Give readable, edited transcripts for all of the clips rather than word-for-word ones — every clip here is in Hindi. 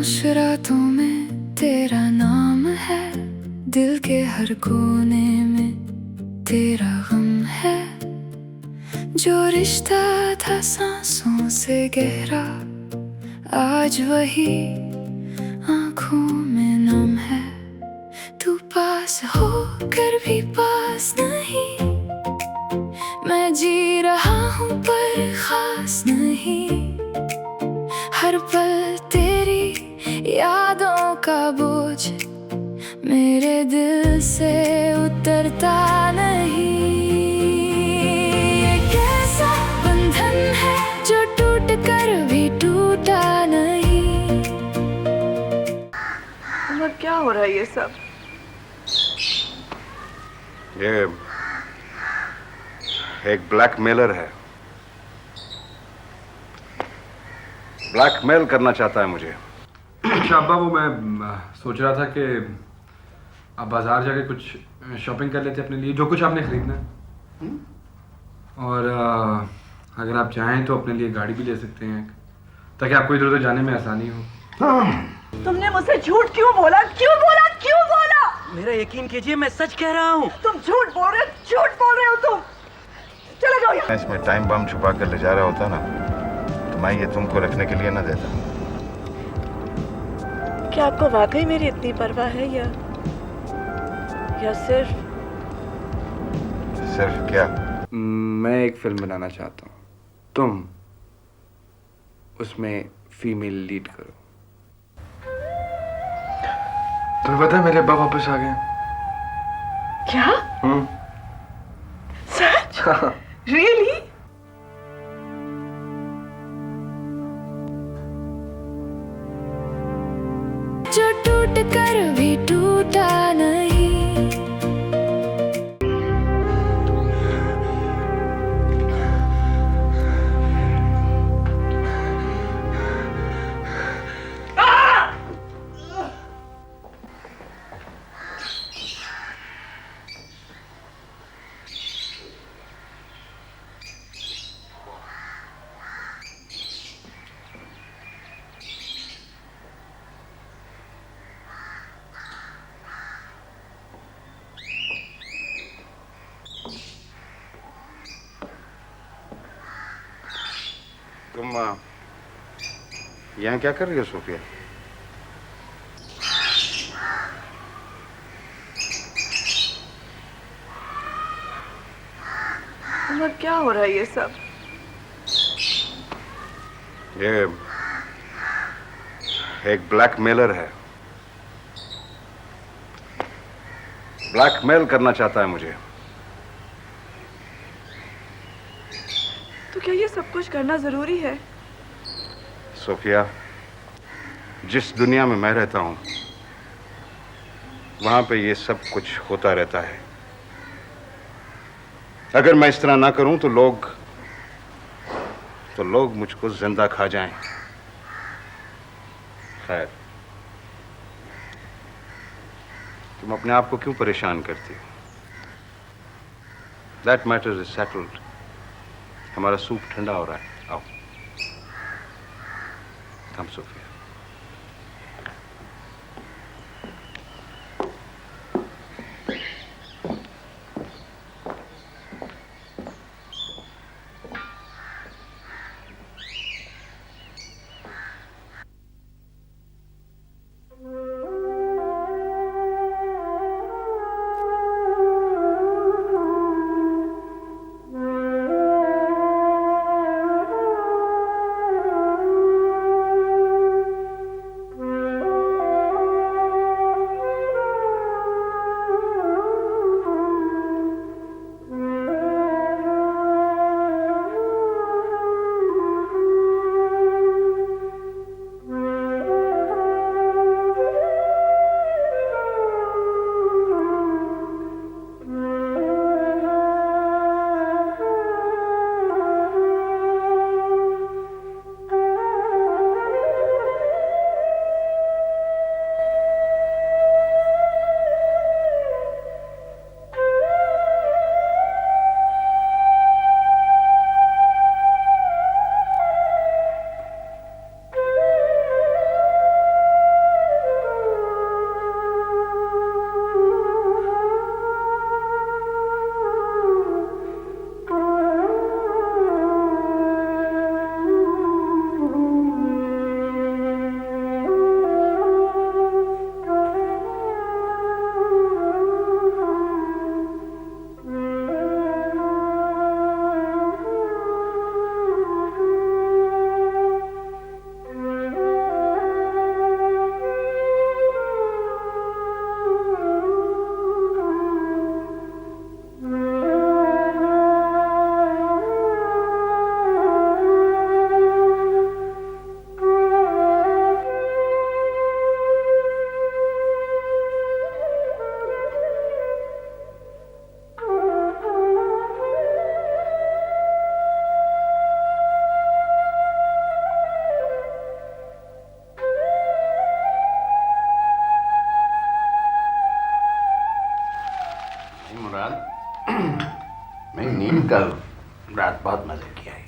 खामोश रातों में तेरा नाम है, दिल के हर कोने में तेरा गम है। जो रिश्ता था सांसों से गहरा, आज वही आंखों में नम है। तू पास होकर भी पास नहीं, मैं जी रहा हूँ पर खास नहीं। हर पल तेरी यादों का बोझ मेरे दिल से उतरता नहीं। ये कैसा बंधन है जो टूट कर भी टूटा नहीं। उमर, क्या हो रहा है ये सब? ये एक ब्लैकमेलर है, ब्लैकमेल करना चाहता है मुझे। अच्छा अब्बा, वो मैं सोच रहा था कि आप बाजार जाके कुछ शॉपिंग कर लेते अपने लिए, जो कुछ आपने खरीदना है। और अगर आप चाहें तो अपने लिए गाड़ी भी ले सकते हैं, ताकि आपको इधर उधर जाने में आसानी हो। तुमने मुझसे झूठ क्यों बोला? क्यों बोला? क्यों बोला? मेरा यकीन कीजिए, मैं सच कह रहा हूँ। तुम झूठ बोल रहे हो, झूठ बोल रहे हो तुम। चले जाओ यहाँ। इसमें टाइम बम छुपा कर ले जा रहा होता ना, तो मैं ये तुमको रखने के लिए ना देता। क्या आपको वाकई मेरी इतनी परवाह है या सिर्फ क्या? मैं एक फिल्म बनाना चाहता हूँ, तुम उसमें फीमेल लीड करो। तुम्हें पता है मेरे अब्बा वापस आ गए। क्या? सच? रियली? जो टूट कर भी टूटा नहीं। तुम यहाँ क्या कर रही हो सोफिया? उमर, क्या हो रहा है ये सब? ये एक ब्लैकमेलर है, ब्लैकमेल करना चाहता है मुझे। तो क्या ये सब कुछ करना जरूरी है? सोफिया, जिस दुनिया में मैं रहता हूँ वहां पे ये सब कुछ होता रहता है। अगर मैं इस तरह ना करूं तो लोग मुझको जिंदा खा जाएं। खैर, तुम अपने आप को क्यों परेशान करती हो? That matter is settled. हमारा सूप ठंडा हो रहा है, आओ। कम सोफिया। रात बहुत मजे की आई,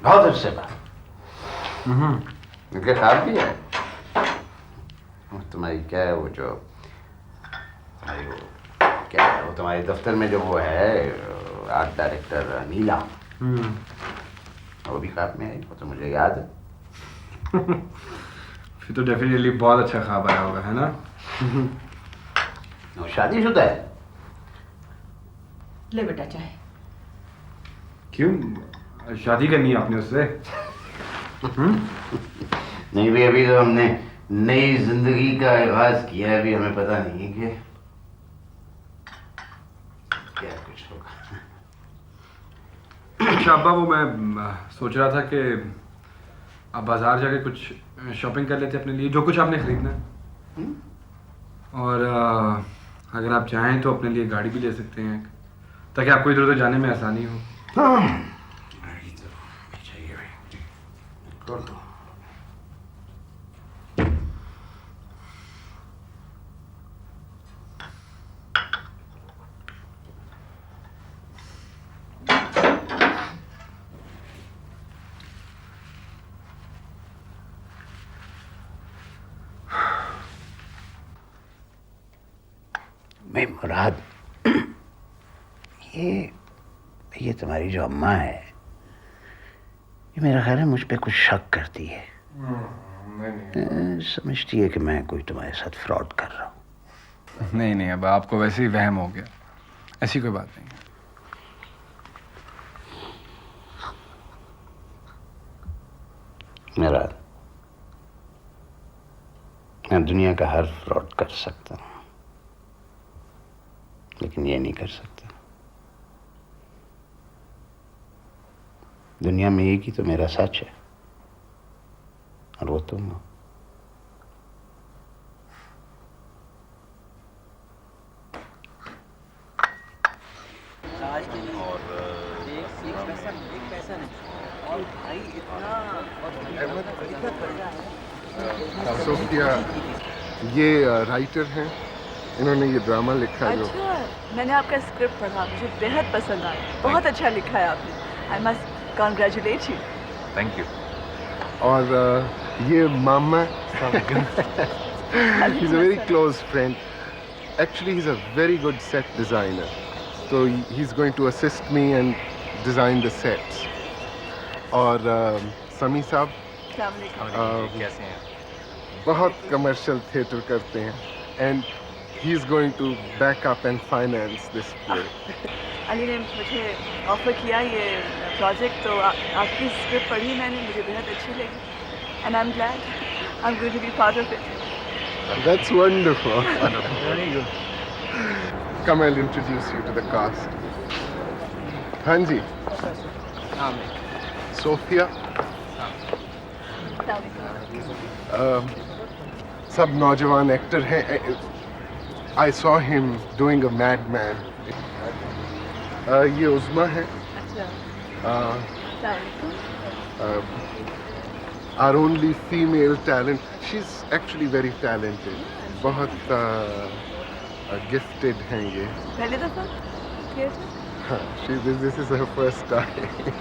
बहुत अच्छे बात। इनके ख्वाब भी है। तुम्हारी क्या है वो जो तुम्हारी वो क्या है वो तुम्हारे दफ्तर में जो वो है आर्ट डायरेक्टर नीला, वो भी ख्वाब में आई, वो तो मुझे याद है। फिर तो डेफिनेटली बहुत अच्छा ख्वाब आया होगा, है ना? वो शादीशुदा है। ले बेटा चाय। क्यों, शादी करनी है आपने उससे? नहीं भी, अभी तो हमने नई जिंदगी का आगाज किया है, अभी हमें पता नहीं कि क्या कुछ होगा। अच्छा अब्बा, वो मैं सोच रहा था कि आप बाजार जाके कुछ शॉपिंग कर लेते अपने लिए, जो कुछ आपने खरीदना है। और अगर आप चाहें तो अपने लिए गाड़ी भी ले सकते हैं, ताकि आपको इधर उधर जाने में आसानी हो। गाड़ी तो चाहिए भाई, कर दो। मैं मुराद, ये तुम्हारी जो अम्मा है, ये मेरा ख्याल है मुझ पे कुछ शक करती है। समझती है कि मैं कोई तुम्हारे साथ फ्रॉड कर रहा हूँ। नहीं नहीं, अब आपको वैसे ही वहम हो गया, ऐसी कोई बात नहीं है। मुराद, मैं दुनिया का हर फ्रॉड कर सकता हूँ, लेकिन ये नहीं कर सकता। दुनिया में एक ही तो मेरा सच है, और वो तुम हो। सोफिया ये राइटर हैं, इन्होंने ये ड्रामा लिखा है। जो अच्छा, मैंने आपका स्क्रिप्ट पढ़ा, मुझे बेहद पसंद आया। बहुत अच्छा लिखा है आपने। I must congratulate you. Thank you. और ये मामा he's a very close friend. Actually, he's a very good set designer. So he's going to assist me and design the sets. और समी साहब कैसे हैं? बहुत कमर्शियल थिएटर करते हैं, and he's going to back up and finance this play. Ali ने मुझे ऑफर किया ये प्रोजेक्ट, तो आपकी स्क्रिप्ट पढ़ी मैंने, मुझे बेहद अच्छी लगी, and I am glad I am going to be part of it. That's wonderful. Come, I'll introduce you to the cast. Hanji. Sophia. सब नौजवान एक्टर हैं. I saw him doing a madman. ये उस्मा है. Our only female talent. She's actually very talented. बहुत gifted हैं ये. पहली दफा थिएटर? हाँ, this is her first time.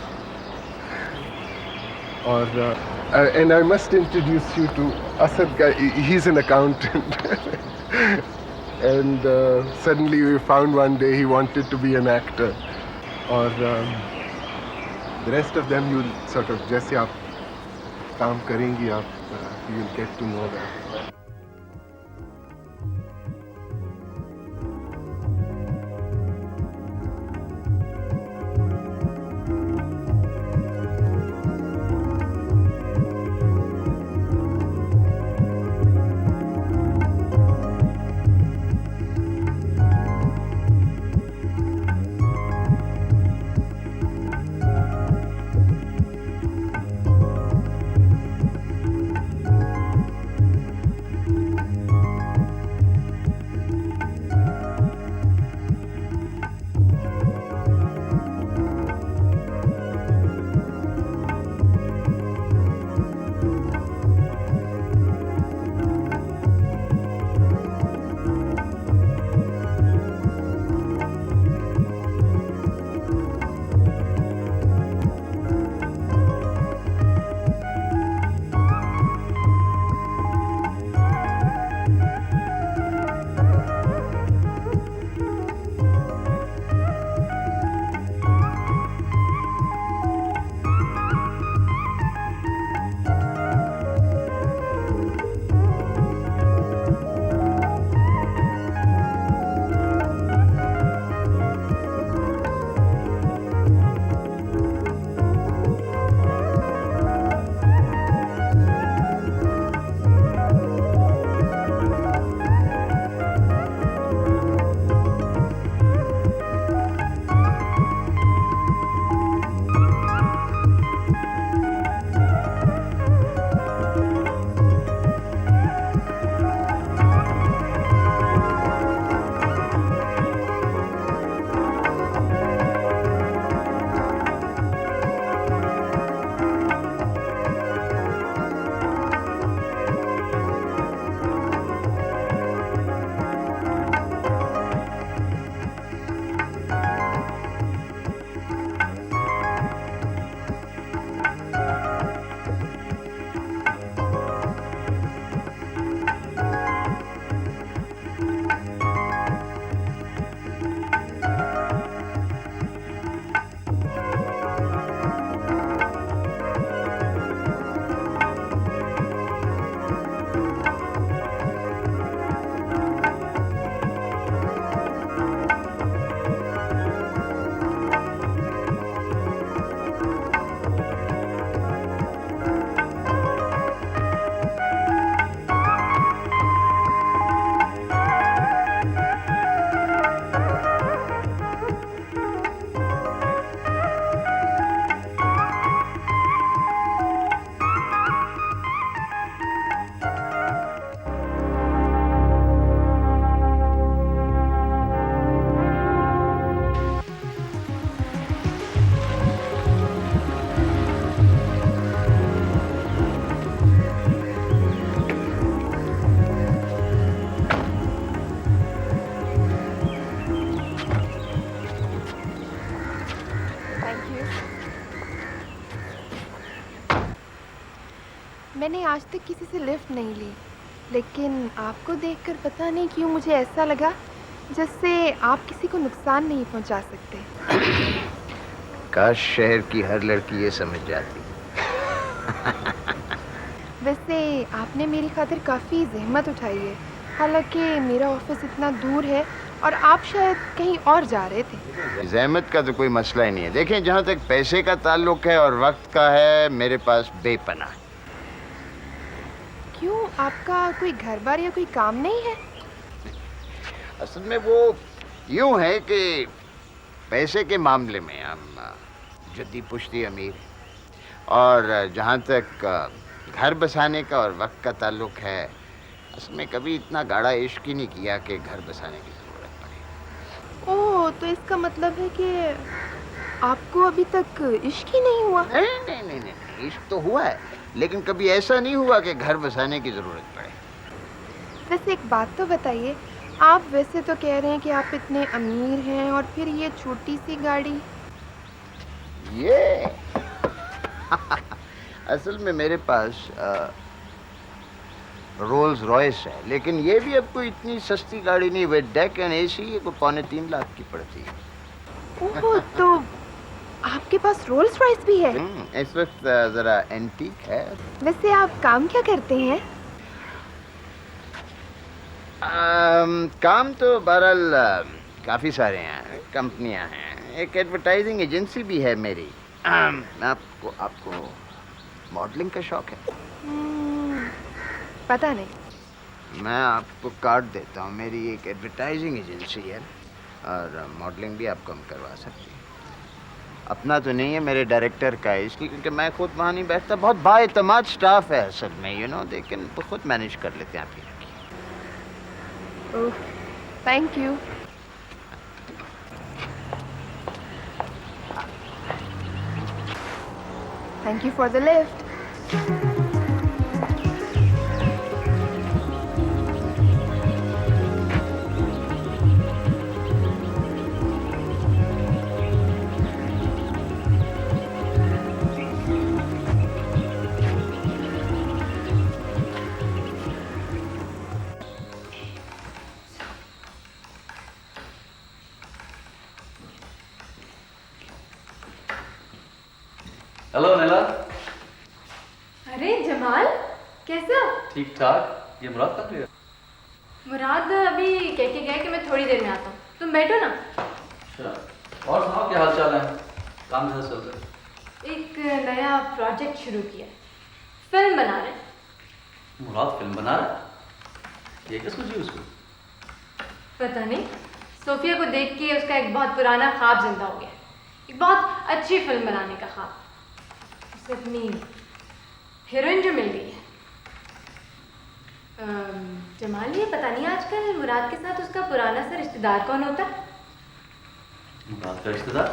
और and I must introduce you to Asad guy. He's an accountant. And suddenly we found one day he wanted to be an actor. और the rest of them you'll sort of, जैसे आप काम करेंगी आप, you'll get to know that. मैंने आज तक किसी से लिफ्ट नहीं ली, लेकिन आपको देखकर पता नहीं क्यों मुझे ऐसा लगा जैसे आप किसी को नुकसान नहीं पहुंचा सकते। काश शहर की हर लड़की ये समझ जाती। वैसे आपने मेरी खातिर काफ़ी जहमत उठाई है, हालांकि मेरा ऑफिस इतना दूर है और आप शायद कहीं और जा रहे थे। जहमत का तो कोई मसला ही नहीं है। देखें, जहाँ तक पैसे का ताल्लुक है और वक्त का है, मेरे पास बेपनाह है। क्यों, आपका कोई घर बार या कोई काम नहीं है? असल में वो यूं है कि पैसे के मामले में हम जद्दी पुश्ती अमीर हैं, और जहाँ तक घर बसाने का और वक्त का ताल्लुक है, असल में कभी इतना गाढ़ा इश्क ही नहीं किया कि घर बसाने की ज़रूरत पड़े। ओह, तो इसका मतलब है कि आपको अभी तक इश्क ही नहीं हुआ? नहीं, इश्क तो हुआ है, लेकिन कभी ऐसा नहीं हुआ कि घर बसाने की ज़रूरत पड़े। वैसे एक बात तो बताइए, आप वैसे तो कह रहे हैं कि आप इतने अमीर हैं, और फिर ये छोटी सी गाड़ी? ये असल में मेरे पास रोल्स रॉयस है, लेकिन ये भी अब कोई इतनी सस्ती गाड़ी नहीं। विद डेक एंड एसी ये कोई 2.25 लाख की पड़ती है। ओह, तो आपके पास रोल्स रॉयस भी है? इस वक्त ज़रा एंटीक है। वैसे आप काम क्या करते हैं? काम तो बहरहाल काफ़ी सारे हैं, कंपनियां हैं, एक एडवर्टाइजिंग एजेंसी भी है मेरी। आपको मॉडलिंग का शौक है? पता नहीं। मैं आपको कार्ड देता हूँ, मेरी एक एडवर्टाइजिंग एजेंसी है, और मॉडलिंग भी आपको हम करवा सकते हैं। अपना तो नहीं है, मेरे डायरेक्टर का है, इसलिए क्योंकि मैं खुद वहाँ नहीं बैठता। बहुत बाएतमाद स्टाफ है असल में, लेकिन तो खुद मैनेज कर लेते हैं। आप ही रखिए। ओह, thank you. Thank you for the lift. Hello Naila. अरे जमाल, कैसा? ठीक ठाक। ये मुराद कब गया? मुराद अभी कह के गया कि मैं थोड़ी देर में आता हूँ, तुम बैठो ना। अच्छा, और सुनाओ क्या हाल चाल है? काम कैसा चल रहा है? एक नया प्रोजेक्ट शुरू किया है, फिल्म बना रहे हैं। मुराद फिल्म बना रहा है? ये क्या सोची उसको? पता नहीं, सोफिया को देख के उसका एक बहुत पुराना ख्वाब जिंदा हो गया, एक बहुत अच्छी फिल्म बनाने का ख्वाब। उसे अपनी हीरोइन जो मिल गई है। जमाल, ये पता नहीं आजकल मुराद के साथ उसका पुराना सा रिश्तेदार कौन होता है? मुराद का रिश्तेदार?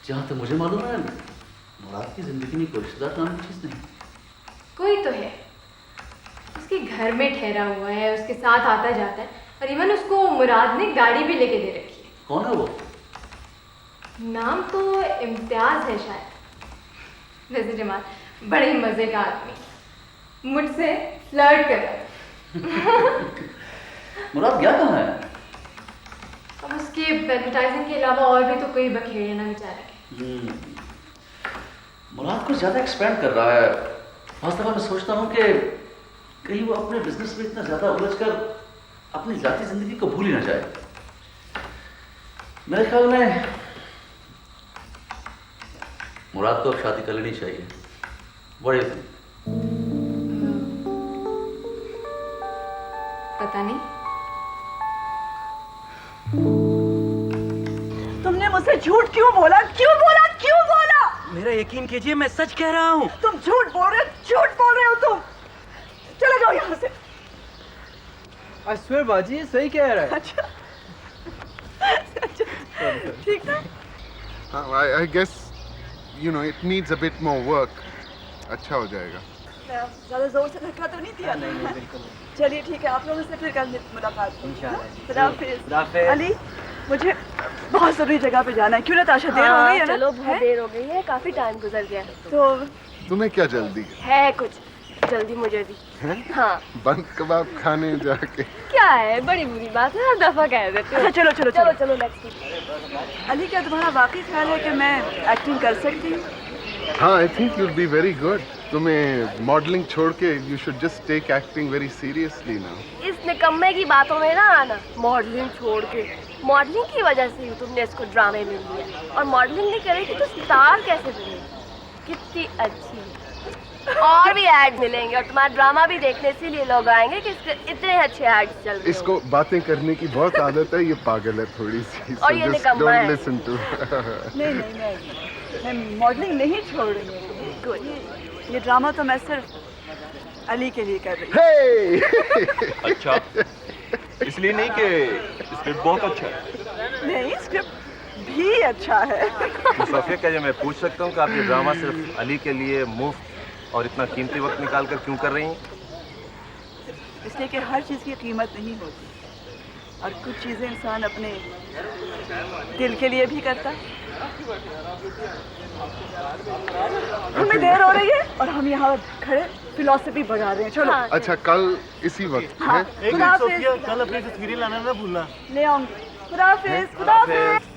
जहाँ तक मुझे मालूम है, मुराद की जिंदगी में कोई रिश्तेदार नाम की चीज़ नहीं। कोई तो है, उसके घर में ठहरा हुआ है, उसके साथ आता जाता है, और इवन उसको मुराद ने गाड़ी भी लेके दे रखी है। कौन है वो? नाम तो इम्तियाज है शायद। वैसे जमाल बड़े मजे का आदमी, मुझसे फ्लर्ट कर रहा है। मुराद गया कहाँ है? अब उसके एडवर्टाइजिंग के अलावा और भी तो कोई बखेड़े ना बेचारा के। मुराद कुछ ज़्यादा एक्सपेंड कर रहा है। बहुत दफ़ा मैं सोचता हूँ कि कहीं वो अपने बिजनेस में इतना ज़्यादा उलझ कर अपनी ज़ाती ज़िंदगी को भूल ही ना जाए। मेरे ख्याल में मुराद को अब शादी कर लेनी चाहिए। बड़े पता नहीं, तुमने मुझसे झूठ क्यों बोला? क्यों बोला? क्यों बोला? मेरा यकीन कीजिए, मैं सच कह रहा हूँ। तुम झूठ बोल रहे हो तुम। चले जाओ यहाँ से। I swear बाजी, ये सही कह रहा है। अच्छा, ठीक है। I guess it needs a bit more work. अच्छा हो जाएगा। ज़्यादा जोर से धक्का तो नहीं दिया? नहीं बिल्कुल। चलिए ठीक है, आप लोगों से फिर कल मुलाकात होगी। इंशाल्लाह। खुदा हाफिज़। खुदा हाफिज़। अली, मुझे बहुत ज़रूरी जगह पे जाना है। क्यों नताशा, देर हो गई है ना? चलो बहुत देर हो गई है, काफी टाइम गुजर गया है। तो तुम्हें क्या जल्दी है? है कुछ जल्दी मुझे भी। हैं? हाँ। बंद कबाब खाने जाके। क्या है, बड़ी बुरी बात है, हर दफा कह देते हो। अच्छा चलो चलो चलो चलो। चलो नेक्स्ट। अली, क्या तुम्हारा वाकई ख्याल है कि मैं एक्टिंग कर सकती हूँ? हाँ, I think you will be very good. तुम्हें मॉडलिंग छोड़ के you should just take acting very seriously now. इस निकम्मे की बातों में ना आना। मॉडलिंग छोड़ के, मॉडलिंने की वजह से ही तुमने इसको ड्रामे में लिया, और मॉडलिंग नहीं करेगी तो स्टार कैसे बनेगी? कितनी अच्छी। और भी ऐड मिलेंगे और तुम्हारा ड्रामा भी देखने इसीलिए लोग आएंगे कि इसके इतने अच्छे ऐड्स चल रहे हैं। इसको बातें करने की बहुत आदत है, ये पागल है थोड़ी सी। और ये निकम्मा है। Listen to. नहीं नहीं, मैं मॉडलिंग नहीं छोड़ रही हूँ। गुड। ये ड्रामा तो मैं सिर्फ अली के लिए कर रही हूँ। हे! अच्छा, इसलिए नहीं कि स्क्रिप्ट बहुत अच्छा है। नहीं, स्क्रिप्ट भी अच्छा है। तो सोफिया, क्या मैं पूछ सकता हूँ कि आप ये ड्रामा सिर्फ अली के लिए मुफ्त और इतना कीमती वक्त निकाल कर क्यों कर रही हैं? इसलिए कि हर चीज़ की कीमत नहीं होती, और कुछ चीज़ें इंसान अपने दिल के लिए भी करता है। हमें देर हो रही है और हम यहाँ खड़े फिलॉसफी बढ़ा रहे हैं। चलो। हाँ, अच्छा, कल इसी वक्त हाँ, है? खुदा हाफिज़। कल अपने तस्वीरें लाना ना भूलना। ले आऊंगी। खुदा हाफिज़। खुदा हाफिज़।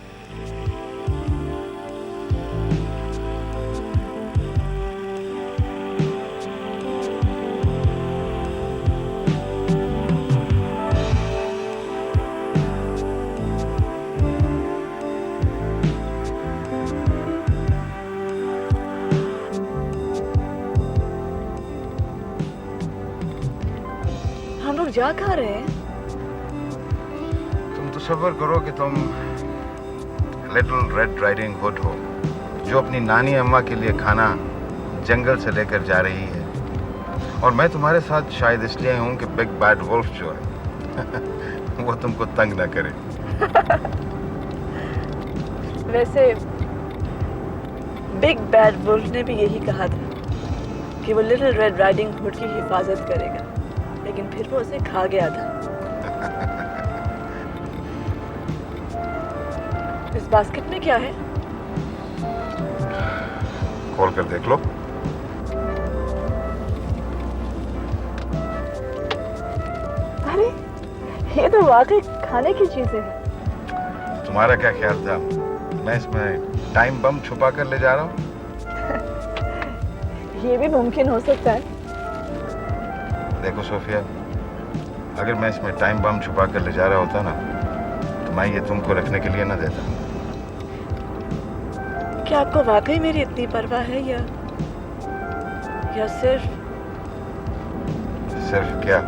हम लोग जा कहाँ रहे हैं? तुम तसव्वुर करो कि तुम लिटिल रेड राइडिंग हुड हो, जो अपनी नानी अम्मा के लिए खाना जंगल से लेकर जा रही है, और मैं तुम्हारे साथ शायद इसलिए हूँ कि बिग बैड वुल्फ जो है वो तुमको तंग ना करे। वैसे बिग बैड वुल्फ ने भी यही कहा था कि वो लिटिल रेड राइडिंग हुड की हिफाजत करेगा, लेकिन फिर वो उसे खा गया था। इस बास्केट में क्या है? खोल कर देख लो। अरे, ये तो वाकई खाने की चीजें हैं। तुम्हारा क्या ख्याल था, मैं इसमें टाइम बम छुपा कर ले जा रहा हूँ? ये भी मुमकिन हो सकता है। देखो सोफिया, अगर मैं इसमें टाइम बम छुपा कर ले जा रहा होता ना, तो मैं ये तुमको रखने के लिए ना देता। क्या आपको वाकई मेरी इतनी परवाह है, या सिर्फ क्या?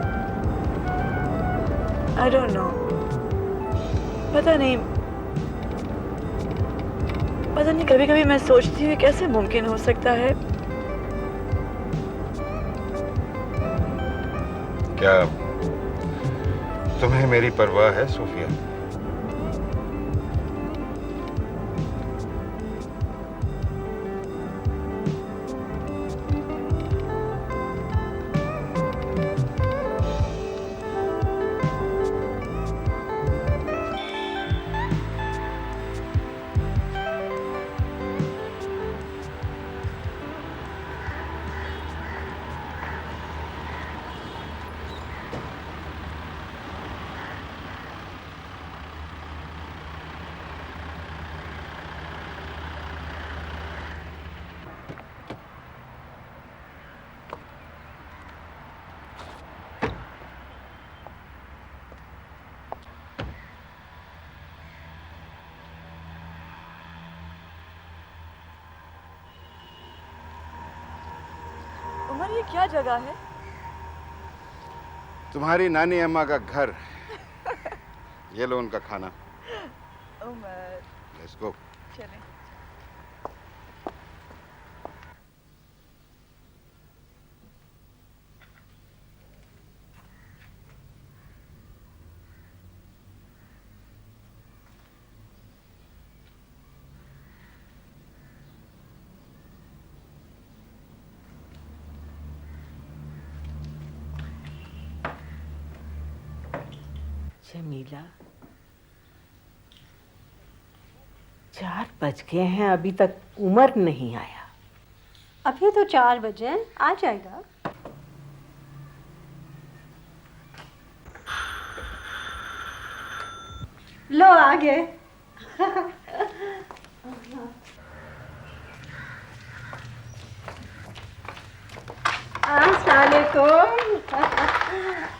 आई डोंट नो, पता नहीं कभी कभी मैं सोचती हूँ कैसे मुमकिन हो सकता है। क्या तुम्हें मेरी परवाह है सोफिया? उमर, ये क्या जगह है? तुम्हारी नानी अम्मा का घर। ये लो उनका खाना। Umar, let's go. चलें। जमीला, 4 बज गए हैं, अभी तक उमर नहीं आया। अभी तो 4 बजे हैं, आ जाएगा। लो आ गए। अस्सलामुअलैकुम।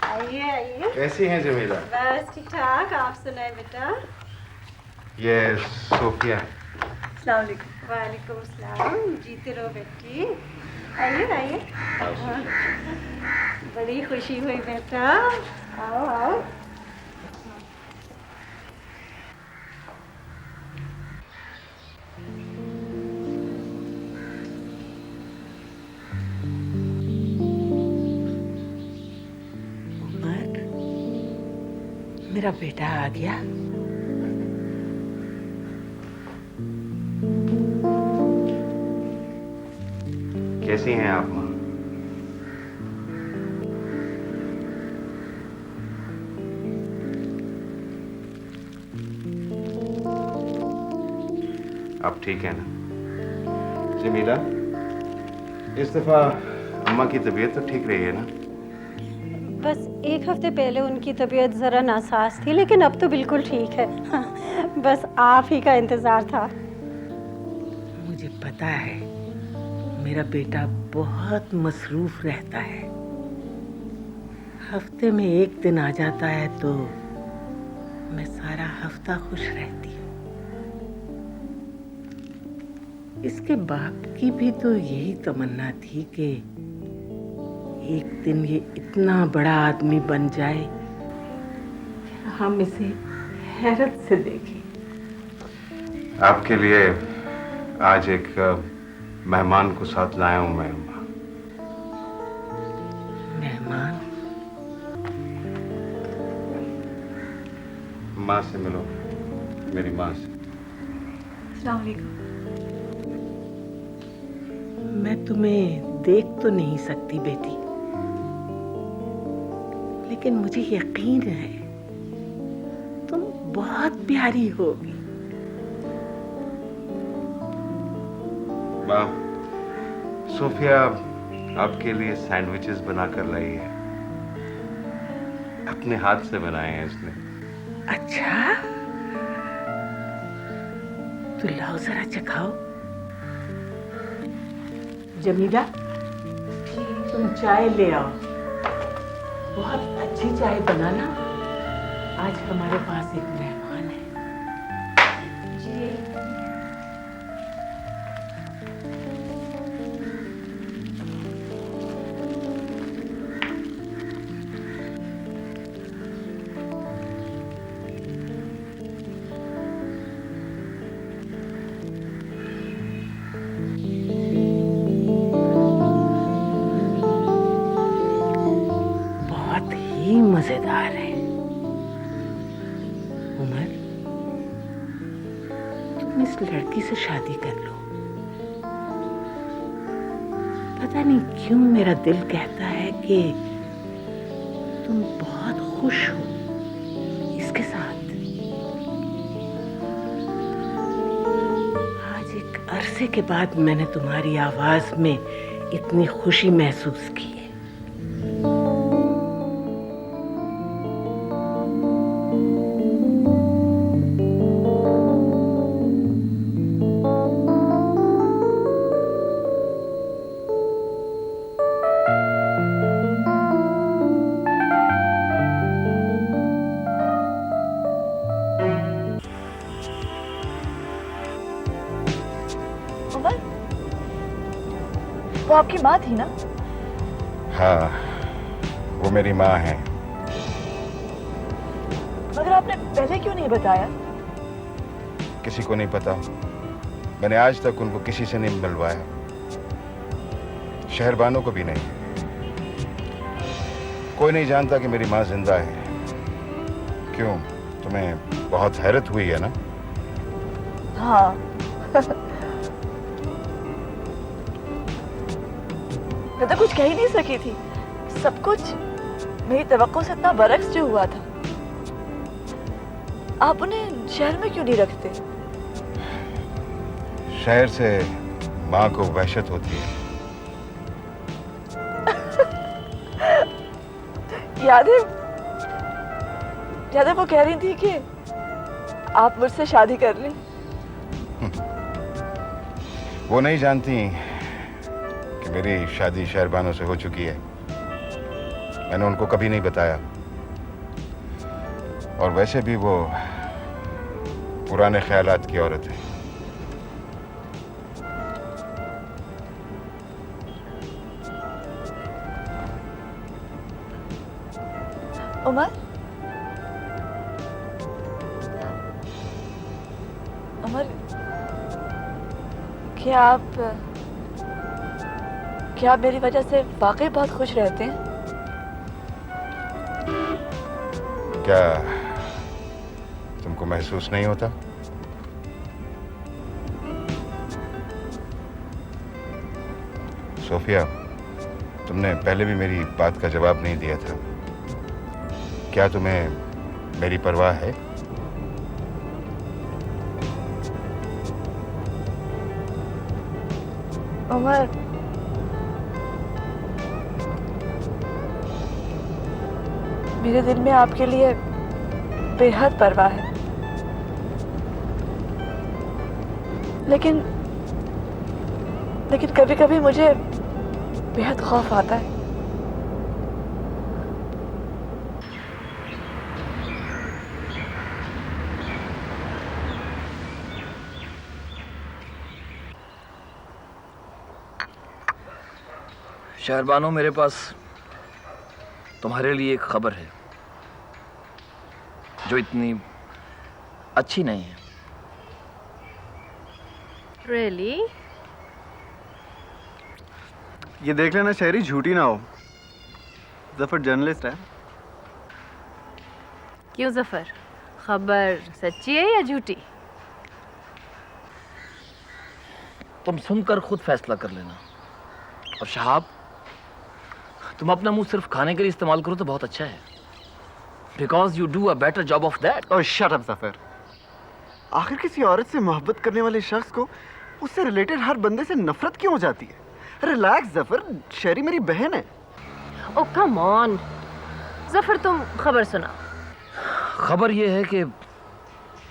आइए आइए। कैसी हैं जमीला? बस ठीक ठाक, आप सुनाए बेटा। ये सोफिया है। अस्सलाम वालेकुम। वालेकुम सलाम। जीते रहो बेटी। आइए आइए। बड़ी खुशी हुई बेटा। आओ आओ। मेरा बेटा आ गया। कैसी हैं आप माँ? आप ठीक है ना? जमीला, इस दफा अम्मा की तबीयत तो ठीक रही है ना? बस 1 हफ्ते पहले उनकी तबीयत ज़रा नासाज थी, लेकिन अब तो बिल्कुल ठीक है। बस आप ही का इंतज़ार था। मुझे पता है मेरा बेटा बहुत मसरूफ रहता है। हफ्ते में 1 दिन आ जाता है तो मैं सारा हफ्ता खुश रहती हूँ। इसके बाप की भी तो यही तमन्ना थी कि एक दिन ये इतना बड़ा आदमी बन जाए कि हम इसे हैरत से देखें। आपके लिए आज एक मेहमान को साथ लाया हूं मैं अम्मा। मेहमान? माँ से मिलो, मेरी माँ से। अस्सलाम वालेकुम। मैं तुम्हें देख तो नहीं सकती बेटी, लेकिन मुझे यकीन है तुम बहुत प्यारी होगी। माँ, सोफिया आपके लिए सैंडविचेस बनाकर लाई है। अपने हाथ से बनाए हैं इसने। अच्छा, तो लाओ जरा चखाओ। जमीला, तुम चाय ले आओ। बहुत अच्छी चाय बनाना, आज हमारे पास एक मेहमान है। जी। मजेदार है। उमर, तुम इस लड़की से शादी कर लो। पता नहीं क्यों मेरा दिल कहता है कि तुम बहुत खुश हो इसके साथ। आज एक अरसे के बाद मैंने तुम्हारी आवाज में इतनी खुशी महसूस की है। वो आपकी माँ थी ना? हाँ, वो मेरी माँ है। मगर आपने पहले क्यों नहीं बताया? किसी को नहीं पता। मैंने आज तक उनको किसी से नहीं मिलवाया, शहरबानों को भी नहीं। कोई नहीं जानता कि मेरी माँ जिंदा है। क्यों, तुम्हें बहुत हैरत हुई है ना? हाँ। मैं तो कुछ कह ही नहीं सकी थी। सब कुछ मेरी तवक्को से इतना बरक्स जो हुआ था। आप उन्हें शहर में क्यों नहीं रखते? शहर से माँ को वहशत होती है। याद है वो कह रही थी कि आप मुझसे शादी कर ली। वो नहीं जानती कि मेरी शादी शहरबानों से हो चुकी है। मैंने उनको कभी नहीं बताया, और वैसे भी वो पुराने ख्यालात की औरत है। उमर, क्या आप मेरी वजह से वाकई बहुत खुश रहते हैं? क्या तुमको महसूस नहीं होता? सोफिया, तुमने पहले भी मेरी बात का जवाब नहीं दिया था। क्या तुम्हें मेरी परवाह है? उमर, मेरे दिल में आपके लिए बेहद परवाह है, लेकिन कभी कभी मुझे बेहद खौफ आता है। शहरबानो, मेरे पास तुम्हारे लिए एक खबर है जो इतनी अच्छी नहीं है। Really? ये देख लेना शहरी झूठी ना हो। जफर जर्नलिस्ट है। क्यों जफर, खबर सच्ची है या झूठी? तुम सुनकर खुद फैसला कर लेना। और शहाब, तुम अपना मुंह सिर्फ खाने के लिए इस्तेमाल करो तो बहुत अच्छा है, because you do a better job of that. Oh shut up Zafar. आखिर किसी औरत से मोहब्बत करने वाले शख्स को उससे रिलेटेड हर बंदे से नफरत क्यों हो जाती है? रिलैक्स जफर, शहरी मेरी बहन है। ओ कम ऑन जफर, तुम खबर सुना। खबर यह है कि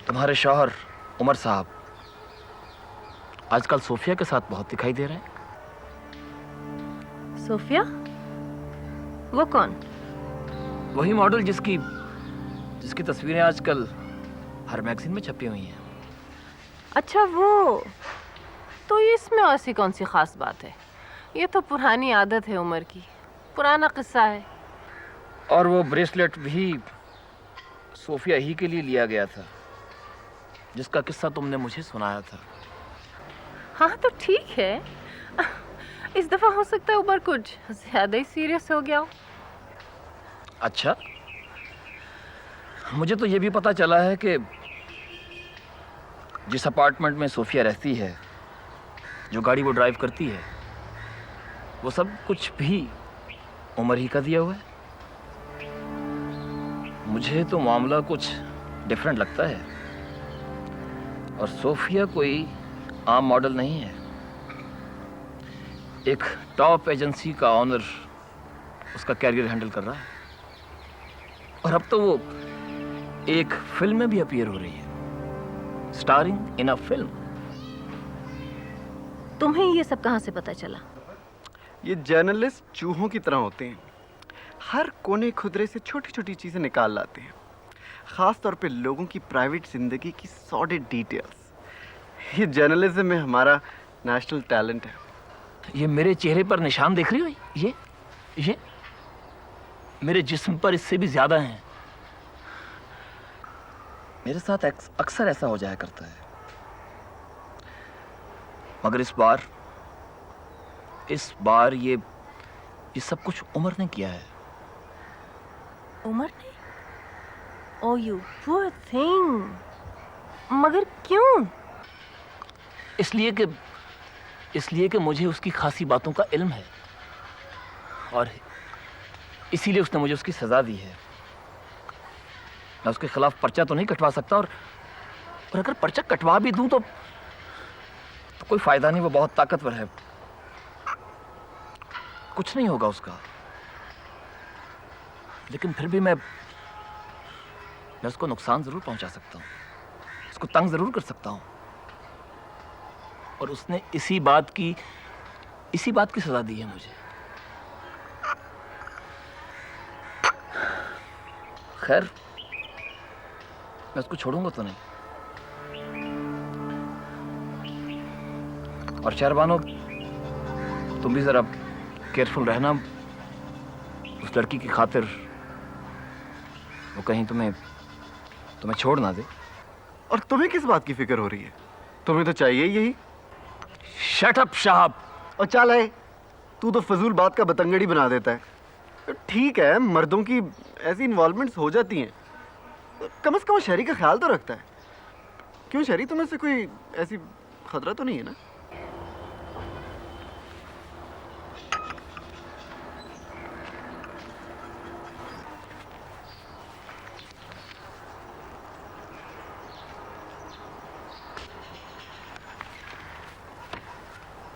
तुम्हारे शौहर उमर साहब आजकल सोफिया के साथ बहुत दिखाई दे रहे हैं। सोफिया? वो कौन? वही मॉडल जिसकी तस्वीरें आजकल हर मैगजीन में छपी हुई हैं। अच्छा वो, तो इसमें ऐसी कौन सी खास बात है? ये तो पुरानी आदत है उमर की, पुराना किस्सा है। और वो ब्रेसलेट भी सोफिया ही के लिए लिया गया था, जिसका किस्सा तुमने मुझे सुनाया था। हाँ तो ठीक है, इस दफा हो सकता है उमर कुछ ज्यादा ही सीरियस हो गया हो। अच्छा, मुझे तो ये भी पता चला है कि जिस अपार्टमेंट में सोफिया रहती है, जो गाड़ी वो ड्राइव करती है, वो सब कुछ भी उमर ही का दिया हुआ है। मुझे तो मामला कुछ डिफरेंट लगता है। और सोफिया कोई आम मॉडल नहीं है। एक टॉप एजेंसी का ऑनर उसका कैरियर हैंडल कर रहा है, और अब तो वो एक फिल्म में भी अपीयर हो रही है, स्टारिंग इन अ फिल्म। तुम्हें ये सब कहाँ से पता चला? ये जर्नलिस्ट चूहों की तरह होते हैं, हर कोने खुदरे से छोटी छोटी चीजें निकाल लाते हैं, खास तौर पे लोगों की प्राइवेट जिंदगी की सॉलिड डिटेल्स। ये जर्नलिज्म में हमारा नेशनल टैलेंट है। ये मेरे चेहरे पर निशान देख रही हो? ये मेरे जिस्म पर इससे भी ज्यादा हैं। मेरे साथ अक्सर ऐसा हो जाया करता है, मगर इस बार ये सब कुछ उमर ने किया है। उमर ने? ओ यू पुअर थिंग। मगर क्यों? इसलिए कि मुझे उसकी खासी बातों का इल्म है, और इसीलिए उसने मुझे उसकी सजा दी है। मैं उसके खिलाफ पर्चा तो नहीं कटवा सकता, और अगर पर्चा कटवा भी दूं तो कोई फायदा नहीं, वो बहुत ताकतवर है, कुछ नहीं होगा उसका। लेकिन फिर भी मैं उसको नुकसान जरूर पहुंचा सकता हूं, उसको तंग जरूर कर सकता हूं। और उसने इसी बात की सजा दी है मुझे। खैर, मैं उसको छोड़ूंगा तो नहीं। और शहरबानो, तुम भी जरा केयरफुल रहना, उस लड़की की खातिर वो कहीं तुम्हें छोड़ ना दे। और तुम्हें किस बात की फिक्र हो रही है? तुम्हें तो चाहिए यही। Shut up Shahab. और चाल है, तू तो फजूल बात का बतंगड़ी बना देता है। ठीक है, मर्दों की ऐसी इन्वॉल्वमेंट्स हो जाती हैं, कम से कम शहरी का ख्याल तो रखता है। क्यों शहरी, तुम्हें से कोई ऐसी खतरा तो नहीं है ना?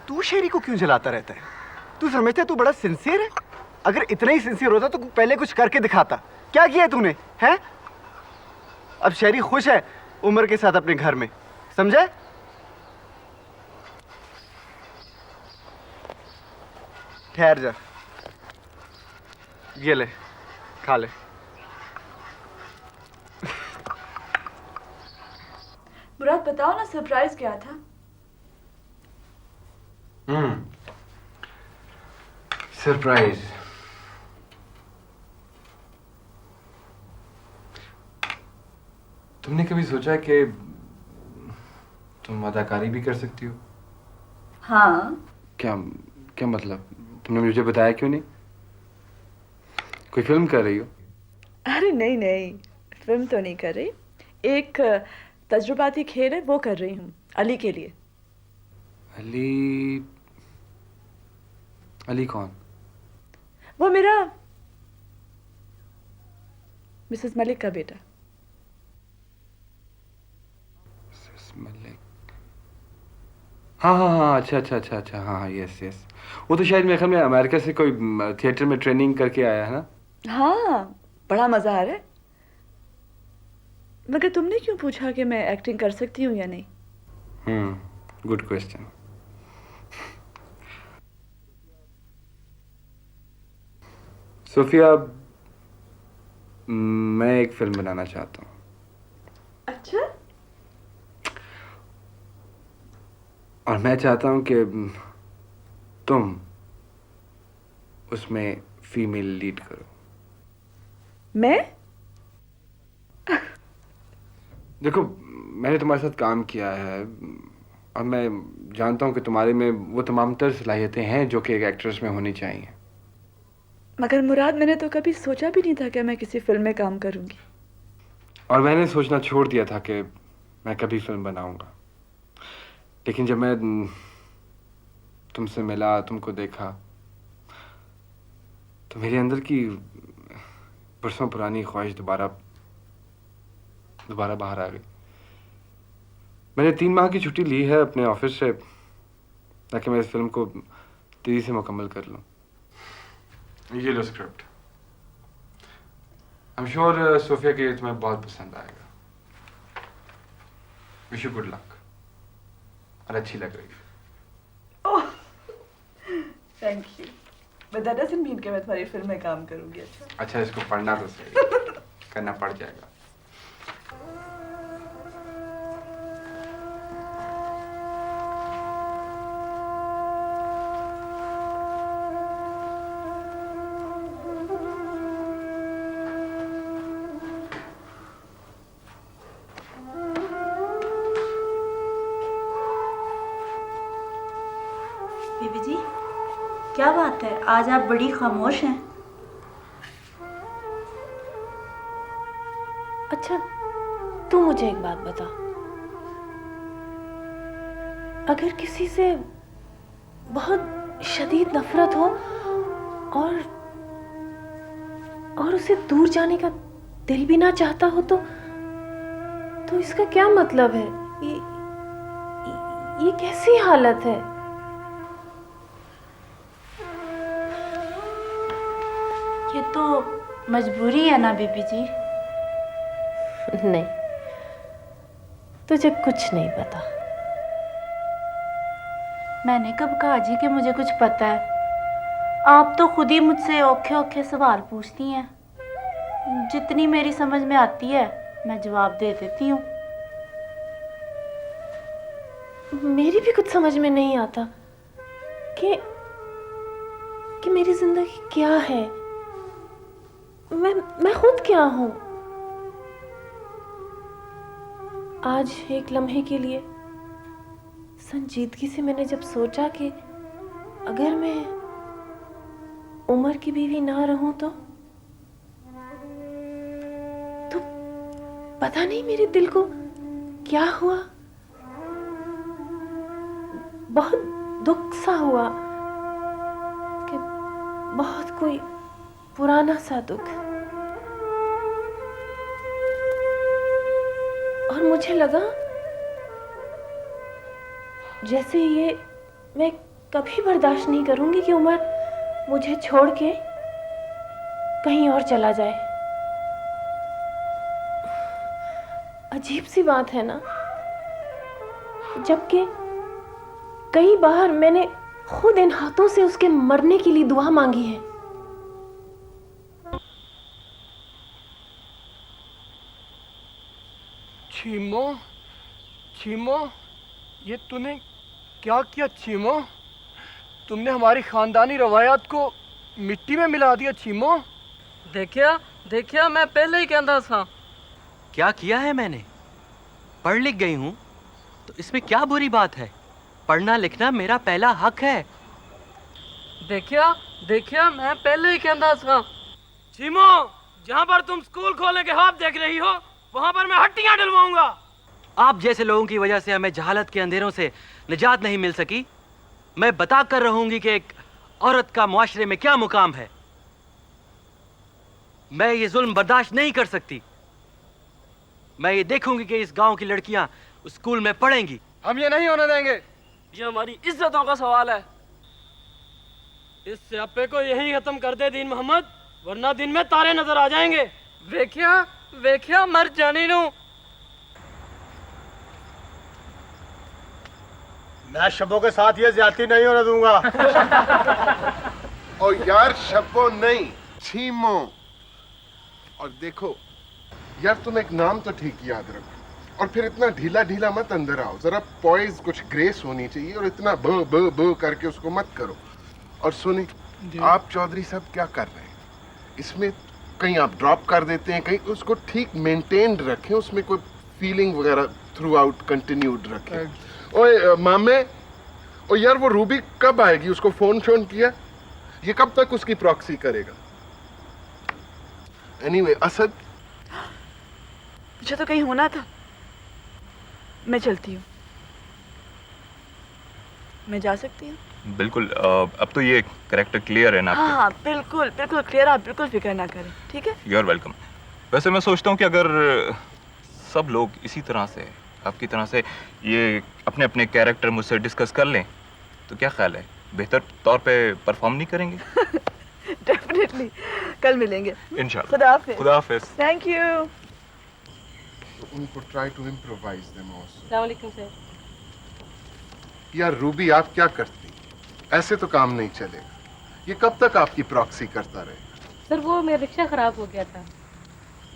तू शेरी को क्यों जलाता रहता है? तू समझता है तू बड़ा सिंसियर है? अगर इतना ही सिंसियर होता तो पहले कुछ करके दिखाता। क्या किया है तूने? हैं? अब शेरी खुश है उमर के साथ अपने घर में, समझे? ठहर जा, ये ले, खा ले। मुराद बताओ ना, सरप्राइज क्या था? सरप्राइज। तुमने कभी सोचा कि तुम अदाकारी भी कर सकती हो? हाँ। क्या क्या मतलब? तुमने मुझे बताया क्यों नहीं? कोई फिल्म कर रही हो? अरे नहीं नहीं, फिल्म तो नहीं कर रही, एक तजुर्बाती खेल है वो कर रही हूँ अली के लिए। अली कौन? वो मेरा मिसेस मलिक का बेटा। मिसेस मलिक? हाँ, अच्छा, हाँ, यस। वो तो शायद मेरे ख्याल में अमेरिका से कोई थिएटर में ट्रेनिंग करके आया है ना? हाँ, बड़ा मजा आ रहा है। मगर तुमने क्यों पूछा कि मैं एक्टिंग कर सकती हूँ या नहीं? Good question. सोफिया, मैं एक फिल्म बनाना चाहता हूँ। अच्छा? और मैं चाहता हूँ कि तुम उसमें फीमेल लीड करो। मैं? देखो, मैंने तुम्हारे साथ काम किया है और मैं जानता हूँ कि तुम्हारे में वो तमाम तर सलाहियतें हैं जो कि एक एक्ट्रेस में होनी चाहिए। मगर मुराद, मैंने तो कभी सोचा भी नहीं था कि मैं किसी फिल्म में काम करूंगी। और मैंने सोचना छोड़ दिया था कि मैं कभी फिल्म बनाऊंगा। लेकिन जब मैं तुमसे मिला, तुमको देखा, तो मेरे अंदर की बरसों पुरानी ख्वाहिश दोबारा बाहर आ गई। मैंने 3 माह की छुट्टी ली है अपने ऑफिस से ताकि मैं इस फिल्म को तेजी से मुकम्मल कर लूं। ये लो script. I am sure Sophia के तुम्हें बहुत पसंद आएगा। Wish you good luck. और अच्छी लग रही है। ओह, thank you. But that doesn't mean कि मैं तुम्हारी फिल्म में काम करूंगी। अच्छा, इसको पढ़ना तो सही। करना पड़ जाएगा। बीबी जी, क्या बात है, आज आप बड़ी खामोश हैं। अच्छा, तू मुझे एक बात बता, अगर किसी से बहुत शदीद नफरत हो और उसे दूर जाने का दिल भी ना चाहता हो तो इसका क्या मतलब है? ये कैसी हालत है? ये तो मजबूरी है ना बीबी जी। नहीं, तुझे कुछ नहीं पता। मैंने कब कहा जी कि मुझे कुछ पता है? आप तो खुद ही मुझसे औखे औखे सवाल पूछती हैं। जितनी मेरी समझ में आती है मैं जवाब दे देती हूँ। मेरी भी कुछ समझ में नहीं आता कि मेरी जिंदगी क्या है। मैं खुद क्या हूँ। आज एक लम्हे के लिए संजीदगी से मैंने जब सोचा कि अगर मैं उमर की बीवी ना रहूं तो पता नहीं मेरे दिल को क्या हुआ। बहुत दुख सा हुआ कि बहुत कोई पुराना सा दुख। और मुझे लगा जैसे ये मैं कभी बर्दाश्त नहीं करूंगी कि उमर मुझे छोड़ के कहीं और चला जाए। अजीब सी बात है ना, जबकि कई बार मैंने खुद इन हाथों से उसके मरने के लिए दुआ मांगी है। चीमो, चीमो, ये तूने क्या किया चीमो? तुमने हमारी खानदानी रवायात को मिट्टी में मिला दिया चीमो। देखिया मैं पहले ही कहता था। क्या किया है मैंने? पढ़ लिख गई हूँ तो इसमें क्या बुरी बात है? पढ़ना लिखना मेरा पहला हक है। देखिया मैं पहले ही कहता था। चीमो, जहाँ पर तुम स्कूल खोलने के ख्वाब देख रही हो वहाँ पर मैं हड्डियाँ डलवाऊंगा। आप जैसे लोगों की वजह से हमें जहालत के अंधेरों से निजात नहीं मिल सकी। मैं बता कर रहूंगी कि एक औरत का मुआशरे में क्या मुकाम है। मैं ये जुल्म बर्दाश्त नहीं कर सकती। मैं ये देखूंगी कि इस गांव की लड़कियां उस स्कूल में पढ़ेंगी। हम ये नहीं होने देंगे। ये हमारी इज्जतों का सवाल है। इस स्यापे को यही खत्म कर दे दीन मोहम्मद, वरना दिन में तारे नजर आ जाएंगे। वेख्या मर जानी नू। मैं शब्बों के साथ ये ज्यादती नहीं होने दूंगा। और यार शब्बों नहीं, छीमो। और देखो यार, तुम एक नाम तो ठीक याद रखो और फिर इतना ढीला ढीला मत अंदर आओ। जरा पॉइज, कुछ ग्रेस होनी चाहिए और इतना ब ब ब करके उसको मत करो। और सुनी, आप चौधरी साहब क्या कर रहे हैं इसमें? कहीं आप ड्रॉप कर देते हैं, कहीं उसको ठीक मेंटेन्ड रखें, उसमें कोई फीलिंग वगैरह थ्रू आउट कंटिन्यूड रखें। ओए मामे, ओ यार वो रूबी कब आएगी? उसको फोन किया? ये कब तक उसकी प्रॉक्सी करेगा? एनीवे, असद, मुझे तो कहीं होना था। मैं चलती हूँ। मैं जा सकती हूँ? बिल्कुल। अब तो ये कैरेक्टर क्लियर है ना आपको? हाँ बिल्कुल बिल्कुल क्लियर। आप बिल्कुल फिक्र ना करें, ठीक है? You are welcome. वैसे मैं सोचता हूँ कि अगर सब लोग इसी तरह से, आपकी तरह से, ये अपने अपने कैरेक्टर मुझसे डिस्कस कर लें तो क्या ख्याल है? बेहतर तौर पे परफॉर्म नहीं करेंगे? डेफिनेटली। कल मिलेंगे इंशाल्लाह। खुदा हाफिज़। खुदा हाफिज़। Thank you. उनको try to improvise them also. अस्सलाम वालेकुम सर। यार रूबी, आप क्या करती? ऐसे तो काम नहीं चलेगा। ये कब तक आपकी प्रॉक्सी करता रहेगा? सर वो मेरा रिक्शा खराब हो गया था।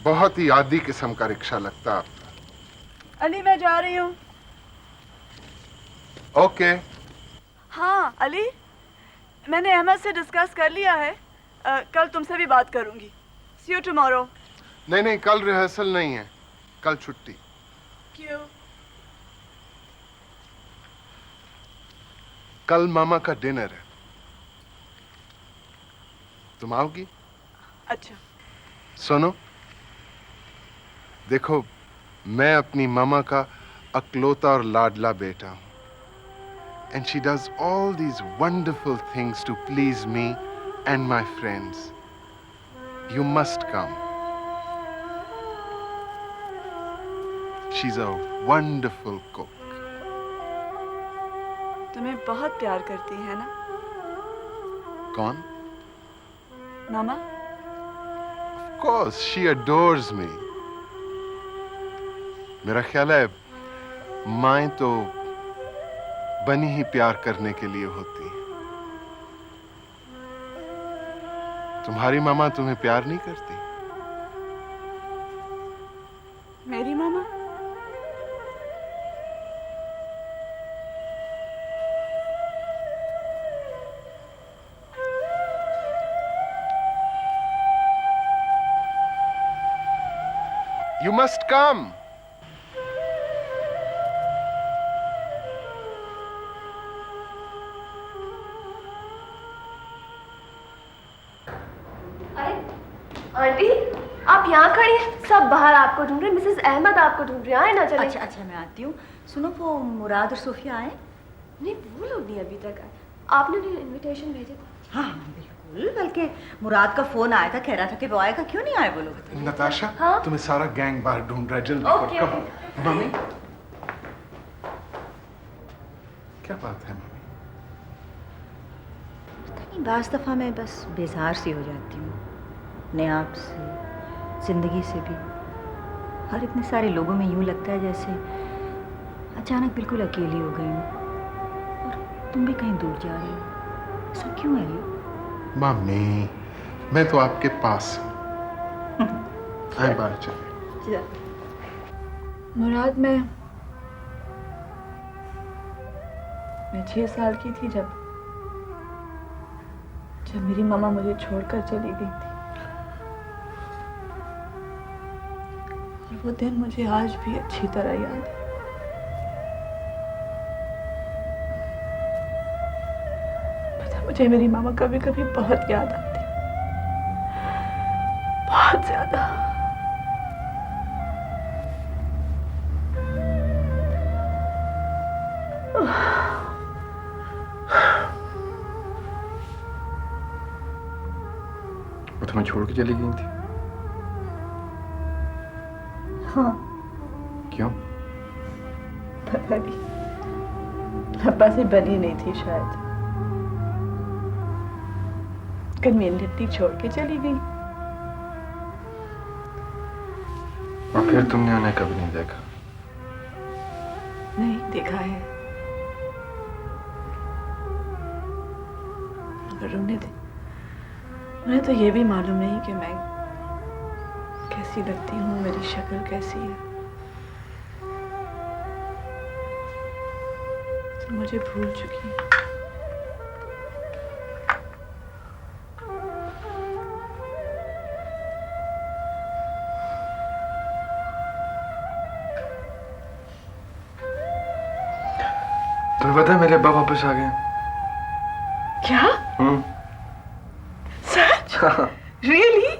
बहुत ही आदी किस्म का रिक्शा लगता आपका। अली मैं जा रही हूँ। ओके। हाँ अली, मैंने अहमद से डिस्कस कर लिया है। कल तुमसे भी बात करूंगी। सी यू टुमारो। नहीं, कल रिहर्सल नहीं है, कल छुट्टी। क्यों? कल मामा का डिनर है, तुम आओगी? अच्छा। सुनो, देखो, मैं अपनी मामा का अकलौता और लाडला बेटा हूं। And she does all these wonderful things to please me and my friends. You must come. She's a wonderful cook. तुम्हें बहुत प्यार करती है ना कौन? मामा? Of course, she adores me. मेरा ख्याल है माएं तो बनी ही प्यार करने के लिए होती हैं। तुम्हारी मामा तुम्हें प्यार नहीं करती? मेरी मामा? You must come. आंटी आप यहाँ खड़ी हैं, सब बाहर आपको ढूंढ रहे हैं। मिसेस अहमद आपको ढूंढ रही है, आए ना चले। अच्छा अच्छा मैं आती हूँ। सुनो वो मुराद और सोफिया आए? नहीं वो लोग नहीं अभी तक आए। आपने उन्हें इनविटेशन भेजे थे? हाँ बिल्कुल, बल्कि मुराद का फोन आया था, कह रहा था कि वो आएगा। क्यों नहीं आए वो लोग? नताशा, हाँ? तुम्हें सारा गैंग बाहर ढूंढ रहा है, जल्दी ओके, करो। ओके। कम। मम्मी, क्या बात है मम्मी? बाज़ दफ़ा मैं बस बेजार सी हो जाती हूँ अपने आप से, ज़िंदगी से भी। हर इतने सारे लोगों में यूँ लगता है जैसे अचानक बिल्कुल अकेली हो गई हूँ और तुम भी कहीं दूर जा रही हो। ऐसा क्यों है ये? मम्मी, मैं तो आपके पास हूँ। आए बाहर चले। मुराद, मैं 6 साल की थी जब मेरी मामा मुझे छोड़कर चली गई थी। और वो दिन मुझे आज भी अच्छी तरह याद है। पता, मुझे मेरी मामा कभी कभी बहुत याद आती, बहुत ज्यादा। वो तुम्हें छोड़ के चली गई थी? हाँ। क्यों? पता नहीं, अब्बा से बनी नहीं थी शायद। कन्वीनियंटली छोड़ के चली गई। और फिर तुमने उन्हें कभी नहीं देखा? नहीं देखा है, मगर उन्हें तो ये भी मालूम नहीं कि मैं कैसी लगती हूँ, मेरी शक्ल कैसी है। तो मुझे भूल चुकी है। तुम्हें पता है मेरे अब्बा वापस आ गए? क्या? सच? Really?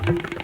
Thank you.